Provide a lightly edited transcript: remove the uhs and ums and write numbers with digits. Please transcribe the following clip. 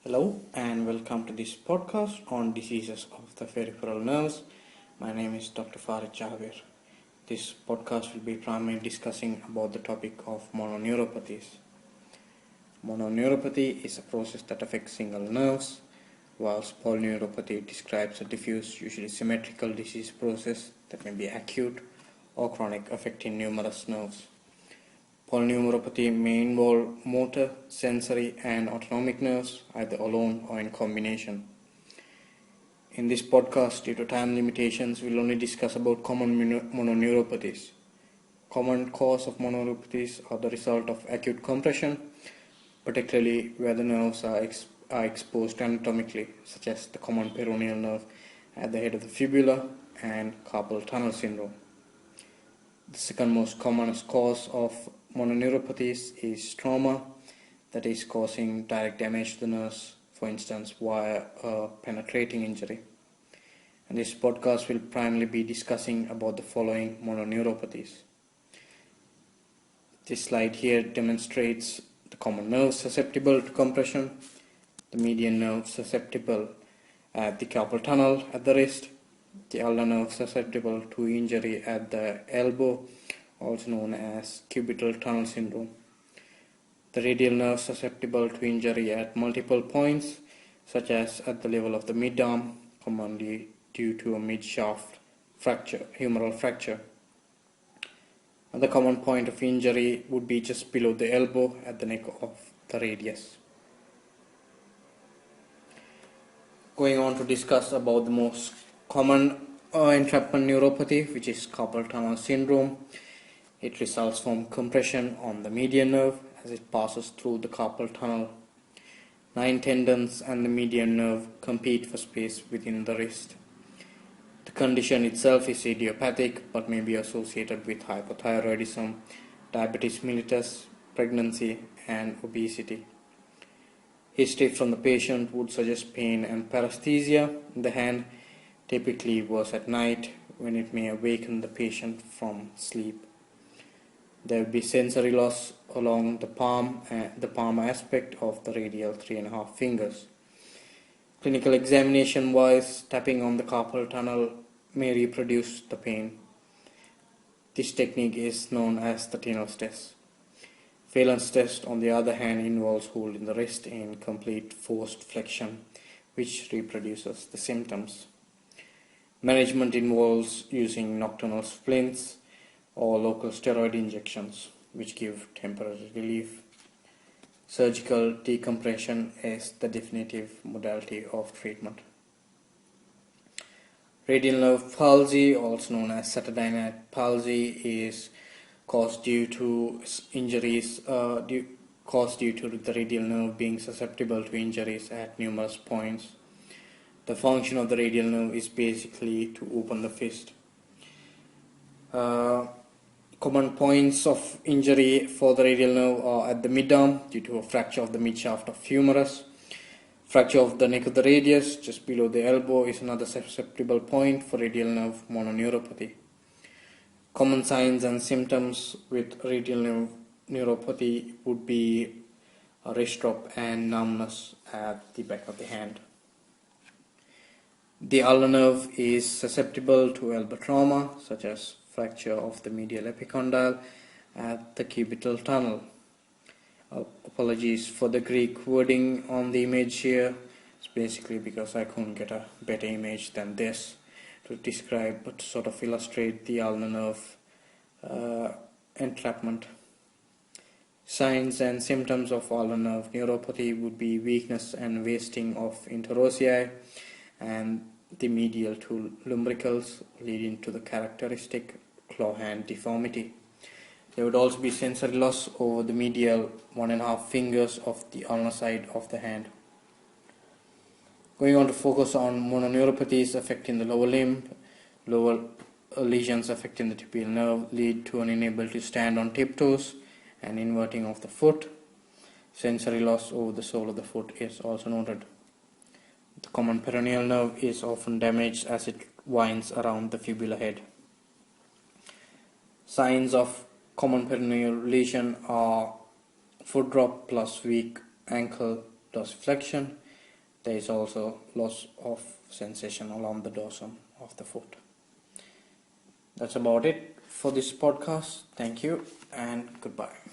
Hello and welcome to this podcast on diseases of the peripheral nerves. My name is Dr. Farid Javir. This podcast will be primarily discussing about the topic of mononeuropathies. Mononeuropathy is a process that affects single nerves, whilst polyneuropathy describes a diffuse, usually symmetrical disease process that may be acute or chronic, affecting numerous nerves. Polyneuropathy may involve motor, sensory, and autonomic nerves, either alone or in combination. In this podcast, due to time limitations, we will only discuss about common mononeuropathies. Common cause of mononeuropathies are the result of acute compression, particularly where the nerves are exposed anatomically, such as the common peroneal nerve at the head of the fibula and carpal tunnel syndrome. The second most common cause of mononeuropathies is trauma, that is causing direct damage to the nerves, for instance via a penetrating injury. And this podcast will primarily be discussing about the following mononeuropathies. This slide here demonstrates the common nerves susceptible to compression, the median nerve susceptible at the carpal tunnel at the wrist, the ulnar nerve susceptible to injury at the elbow, also known as cubital tunnel syndrome. The radial nerve susceptible to injury at multiple points, such as at the level of the midarm, commonly due to a mid-shaft fracture, humeral fracture. Another common point of injury would be just below the elbow at the neck of the radius. Going on to discuss about the most common entrapment neuropathy, which is carpal tunnel syndrome. It results from compression on the median nerve as it passes through the carpal tunnel. 9 tendons and the median nerve compete for space within the wrist. The condition itself is idiopathic but may be associated with hypothyroidism, diabetes mellitus, pregnancy, and obesity. History from the patient would suggest pain and paresthesia in the hand, typically worse at night when it may awaken the patient from sleep. There will be sensory loss along the palm aspect of the radial 3.5 fingers. Clinical examination wise, tapping on the carpal tunnel may reproduce the pain. This technique is known as the Tinnitus test. Valence test, on the other hand, involves holding the wrist in complete forced flexion, which reproduces the symptoms. Management involves using nocturnal splints or local steroid injections, which give temporary relief. Surgical decompression is the definitive modality of treatment. Radial nerve palsy, also known as Saturday night palsy, is caused due to injuries caused due to the radial nerve being susceptible to injuries at numerous points. The function of the radial nerve is basically to open the fist. Common points of injury for the radial nerve are at the midarm due to a fracture of the midshaft of humerus. Fracture of the neck of the radius just below the elbow is another susceptible point for radial nerve mononeuropathy. Common signs and symptoms with radial nerve neuropathy would be a wrist drop and numbness at the back of the hand. The ulnar nerve is susceptible to elbow trauma, such as fracture of the medial epicondyle at the cubital tunnel. Apologies for the Greek wording on the image here. It's basically because I couldn't get a better image than this to describe, but to sort of illustrate the ulnar nerve entrapment. Signs and symptoms of ulnar nerve neuropathy would be weakness and wasting of interossei and the medial two lumbricals, leading to the characteristic claw hand deformity. There would also be sensory loss over the medial 1.5 fingers of the ulnar side of the hand. Going on to focus on mononeuropathies affecting the lower limb. Lower lesions affecting the tibial nerve lead to an inability to stand on tiptoes and inverting of the foot. Sensory loss over the sole of the foot is also noted. The common peroneal nerve is often damaged as it winds around the fibula head. Signs of common peroneal lesion are foot drop plus weak ankle dorsiflexion, there is also loss of sensation along the dorsum of the foot. That's about it for this podcast. Thank you and goodbye.